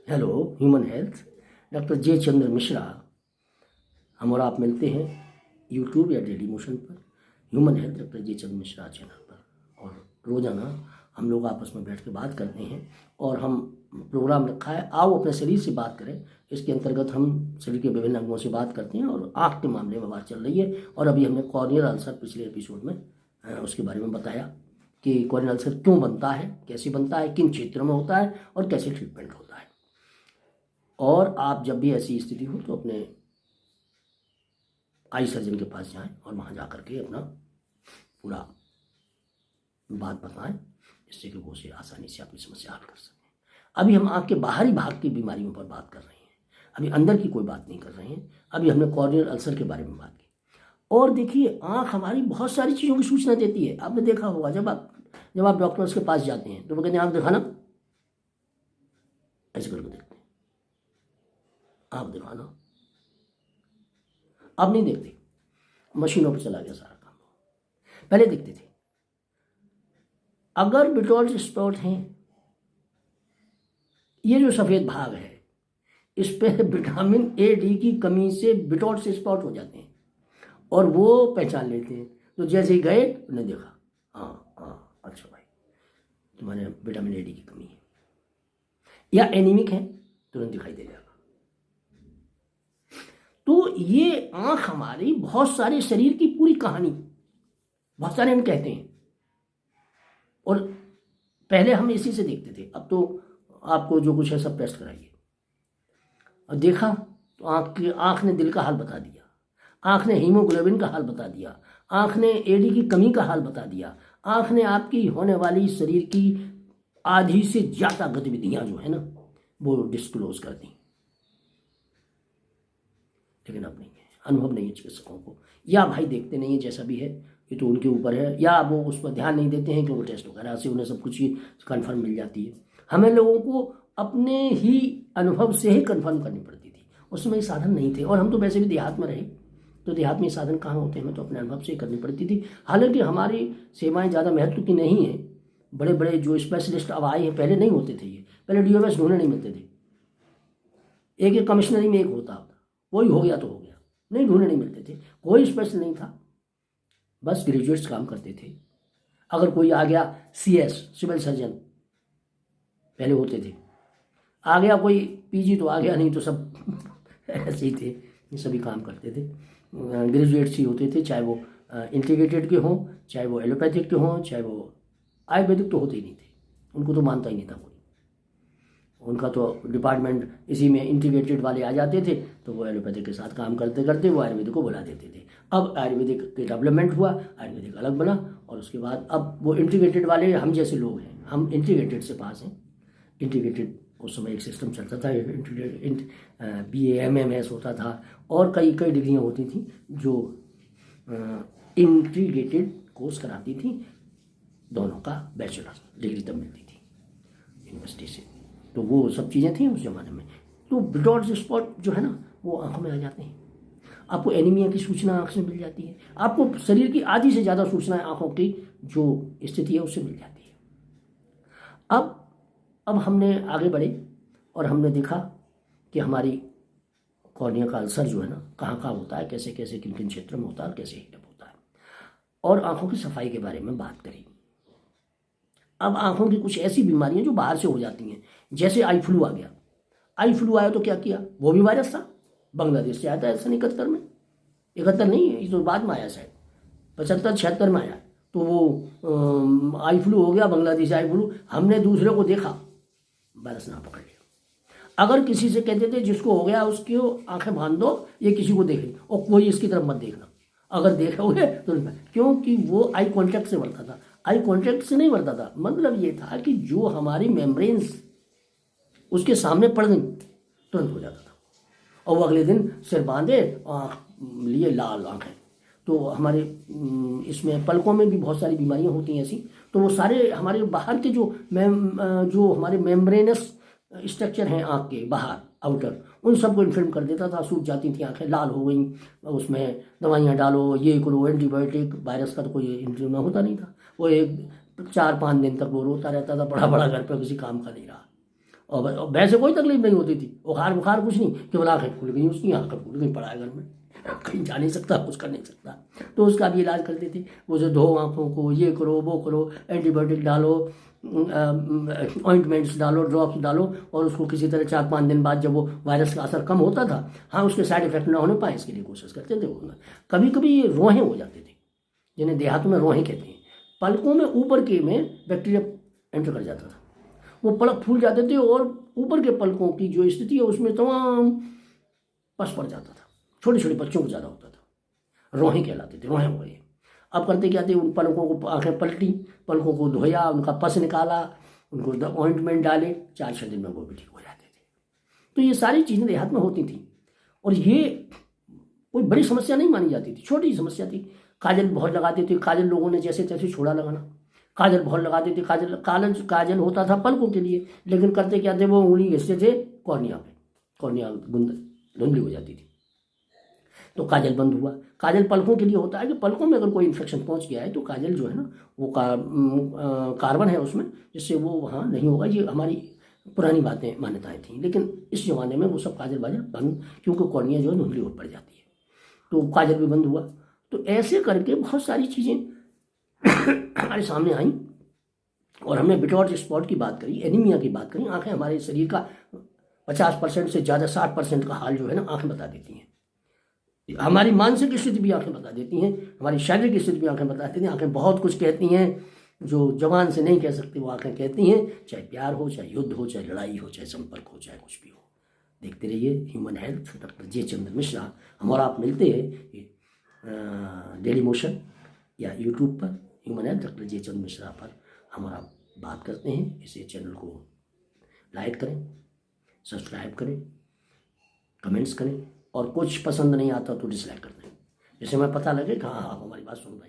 Hello human health, doctor जे चंद्र मिश्रा। हम और आप मिलते हैं यूट्यूब या डेली मोशन पर, ह्यूमन हेल्थ डॉक्टर जे चंद्र मिश्रा चैनल पर। और रोज़ाना हम लोग आपस में बैठ के बात करते हैं और हम प्रोग्राम रखा है आओ अपने शरीर से बात करें। इसके अंतर्गत हम शरीर के विभिन्न अंगों से बात करते हैं और आँख के मामले में बात चल रही है। और अभी हमने कॉर्नियल अल्सर पिछले एपिसोड में उसके बारे में बताया कि कॉर्नियल अल्सर क्यों बनता है, कैसे बनता है, किन क्षेत्रों में होता है और कैसे ट्रीटमेंट होता है। और आप जब भी ऐसी स्थिति हो तो अपने आई सर्जन के पास जाएं और वहाँ जा कर के अपना पूरा बात बताएं, जिससे कि वो उसे आसानी से अपनी समस्या हल कर सकें। अभी हम आँख के बाहरी भाग की बीमारियों पर बात कर रहे हैं, अभी अंदर की कोई बात नहीं कर रहे हैं। अभी हमने कॉर्नियल अल्सर के बारे में बात की। और देखिए, आँख हमारी बहुत सारी चीज़ों की सूचना देती है। आपने देखा होगा जब आप डॉक्टर्स के पास जाते हैं तो वो कहते हैं आँख दिखाना, ऐसे करके देखते हैं, आप दिखाना। अब नहीं देखते, मशीनों पर चला गया सारा काम। पहले देखते थे। अगर बिटॉल्स स्पॉट हैं, ये जो सफ़ेद भाग है इस पर विटामिन ए डी की कमी से बिटॉल्स स्पॉट हो जाते हैं और वो पहचान लेते हैं। तो जैसे ही गए उन्हें देखा, हाँ हाँ अच्छा भाई तुम्हारे विटामिन ए डी की कमी है या एनीमिक है, तुरंत दिखाई दे जाएगा। तो ये आँख हमारी बहुत सारे शरीर की पूरी कहानी, बहुत सारे हम कहते हैं। और पहले हम इसी से देखते थे, अब तो आपको जो कुछ है सब टेस्ट कराइए। और देखा तो आँख ने दिल का हाल बता दिया, आँख ने हीमोग्लोबिन का हाल बता दिया, आँख ने एडी की कमी का हाल बता दिया, आँख ने आपकी होने वाली शरीर की आधी से ज़्यादा गतिविधियाँ जो है ना वो डिस्क्लोज कर दी। लेकिन अब नहीं है, अनुभव नहीं है चिकित्सकों को, या भाई देखते नहीं है, जैसा भी है ये तो उनके ऊपर है, या वो उस पर ध्यान नहीं देते हैं क्योंकि टेस्ट वगैरह से उन्हें सब कुछ ही कन्फर्म मिल जाती है। हमें लोगों को अपने ही अनुभव से ही कन्फर्म करनी पड़ती थी, उस समय साधन नहीं थे। और हम तो वैसे भी देहात में रहे, तो देहात में साधन कहाँ होते हैं, हमें तो अपने अनुभव से ही करनी पड़ती थी। हालांकि हमारी सेवाएँ ज़्यादा महत्व की नहीं है, बड़े बड़े जो स्पेशलिस्ट अब आए हैं, पहले नहीं होते थे ये, पहले DOS ढूंढने नहीं मिलते थे, एक कमिश्नरी में एक होता, वही हो गया तो हो गया, नहीं ढूंढने नहीं मिलते थे, कोई स्पेशल नहीं था, बस ग्रेजुएट्स काम करते थे। अगर कोई आ गया CS सिविल सर्जन पहले होते थे, आ गया कोई PG तो आ गया, नहीं तो सब ऐसे ही थे, ये सभी काम करते थे। ग्रेजुएट्स ही होते थे, चाहे वो इंटीग्रेटेड के हों, चाहे वो एलोपैथिक के हों, चाहे वो आयुर्वेदिक तो होते ही नहीं थे, उनको तो मानता ही नहीं था कोई। उनका तो डिपार्टमेंट इसी में इंटीग्रेटेड वाले आ जाते थे, तो वो एलोपैथिक के साथ काम करते करते वो आयुर्वेदिक को बुला देते थे। अब आयुर्वेदिक के डेवलपमेंट हुआ, आयुर्वेदिक अलग बना, और उसके बाद अब वो इंटीग्रेटेड वाले हम जैसे लोग हैं, हम इंटीग्रेटेड से पास हैं। इंटीग्रेटेड उस समय एक सिस्टम चलता था, BA MMS होता था और कई कई डिग्रियाँ होती थी जो इंटीग्रेटेड कोर्स कराती थी, दोनों का बैचलर डिग्री तब मिलती थी यूनिवर्सिटी से। तो वो सब चीज़ें थी उस ज़माने में। तो बिटॉल्स स्पॉट जो है ना वो आँखों में आ जाते हैं, आपको एनीमिया की सूचना आँख से मिल जाती है, आपको शरीर की आधी से ज़्यादा सूचनाएं आँखों की जो स्थिति है उससे मिल जाती है। अब हमने आगे बढ़े और हमने देखा कि हमारी कॉर्निया का अल्सर जो है ना कहाँ कहाँ होता है, कैसे कैसे किन किन क्षेत्रों में होता है, कैसे हीटअप होता है, और आँखों की सफाई के बारे में बात करी। अब आँखों की कुछ ऐसी बीमारियां जो बाहर से हो जाती हैं, जैसे आई फ्लू आ गया। आई फ्लू आया तो क्या किया, वो भी वायरस था, बांग्लादेश से आया था सन 71 में, 71 नहीं है, ये तो बाद में आया, शायद 75-76 में आया। तो वो आई फ्लू हो गया, बांग्लादेश आई फ्लू, हमने दूसरे को देखा, वायरस ना पकड़ लिया। अगर किसी से कहते थे जिसको हो गया उसकी आंखें बांध दो, ये किसी को देख ली और कोई इसकी तरफ मत देखना, अगर देखोगे तो, क्योंकि वो आई कॉन्टैक्ट से बढ़ता था। आई कॉन्टैक्ट से नहीं बढ़ता था, मतलब ये था कि जो हमारी मेम्ब्रेन्स उसके सामने पड़ गई तुरंत हो जाता था, और वो अगले दिन सिर बांधे आँख लिए लाल आँखें। तो हमारे इसमें पलकों में भी बहुत सारी बीमारियां होती हैं ऐसी, तो वो सारे हमारे बाहर के जो हमारे मेम्ब्रेनस स्ट्रक्चर हैं आँख के बाहर आउटर, उन सबको इन्फेक्ट कर देता था, सूख जाती थी आँखें, लाल हो गई, उसमें दवाइयाँ डालो, ये करो, एंटीबायोटिक। वायरस का तो कोई इंटरव्यू होता नहीं था, वो एक 4-5 दिन तक वो रोता रहता था, बड़ा बड़ा घर पे किसी काम का नहीं रहा। और वैसे कोई तकलीफ नहीं होती थी, बुखार बुखार कुछ नहीं, केवल आँखें खुल गई, उसकी आँखें खुल गई, पड़ा है घर में, कहीं जा नहीं सकता, कुछ कर नहीं सकता। तो उसका भी इलाज करते थे, उसे धो आँखों को, ये करो वो करो, एंटीबायोटिक डालो, ऑइंटमेंट्स डालो, ड्रॉप्स डालो, और उसको किसी तरह 4-5 दिन बाद जब वो वायरस का असर कम होता था, हाँ उसके साइड इफेक्ट ना होने पाए इसके लिए कोशिश करते थे वो। कभी कभी ये रोहें हो जाते थे, जिन्हें देहातों में रोहें कहते हैं, पलकों में ऊपर के में बैक्टीरिया एंटर कर जाता था, वो पलक फूल जाते थे और ऊपर के पलकों की जो स्थिति है उसमें तमाम पस पड़ जाता था, छोटे छोटे बच्चों को ज़्यादा होता था, रोहें कहलाते थे, रोहें हो गए। अब करते क्या थे, उन पलकों को आँखें पलटी, पलकों को धोया, उनका पस निकाला, उनको ऑइंटमेंट डाले, 4-6 दिन में वो भी ठीक हो जाते थे। तो ये सारी चीज़ें देहात में होती थी और ये कोई बड़ी समस्या नहीं मानी जाती थी, छोटी समस्या थी। काजल बहुत लगाते थे, काजल लोगों ने जैसे तैसे छोड़ा लगाना, काजल बहुत लगाते थे, काजल होता था पलकों के लिए, लेकिन करते क्या थे, वो उंगली घिसते थे कॉर्निया पे, कॉर्निया धुंधली हो जाती थी, तो काजल बंद हुआ। काजल पलकों के लिए होता है कि पलकों में अगर कोई इन्फेक्शन पहुंच गया है तो काजल जो है ना वो कार्बन है उसमें, जिससे वो वहाँ नहीं होगा। ये हमारी पुरानी बातें मान्यताएं थी, लेकिन इस जमाने में वो सब काजल बाजल बंद, क्योंकि कॉर्निया जो है धुंधली हो पड़ जाती है, तो काजल भी बंद हुआ। तो ऐसे करके बहुत सारी चीज़ें हमारे सामने आई और हमने बिटॉर्च स्पॉट की बात करी, एनीमिया की बात करी। आंखें हमारे शरीर का 50% से ज़्यादा 60% का हाल जो है ना आंखें बता देती हैं। हमारी मानसिक स्थिति भी आंखें बता देती हैं, हमारी शारीरिक स्थिति भी आंखें बता देती हैं। आंखें बहुत कुछ कहती हैं जो जबान से नहीं कह सकती, वो आंखें कहती हैं, चाहे प्यार हो, चाहे युद्ध हो, चाहे लड़ाई हो, चाहे संपर्क हो, चाहे कुछ भी हो। देखते रहिए ह्यूमन हेल्थ, डॉक्टर जे चंद्र मिश्रा। हम और आप मिलते हैं डेली मोशन या यूट्यूब पर, ह्यूमन हेल्थ डॉक्टर जे चंद्र मिश्रा पर हम और आप बात करते हैं। इसे चैनल को लाइक करें, सब्सक्राइब करें, कमेंट्स करें, और कुछ पसंद नहीं आता तो डिसलाइक कर दें, जिससे हमें पता लगे कि हाँ आप हमारी बात सुन रहे हैं।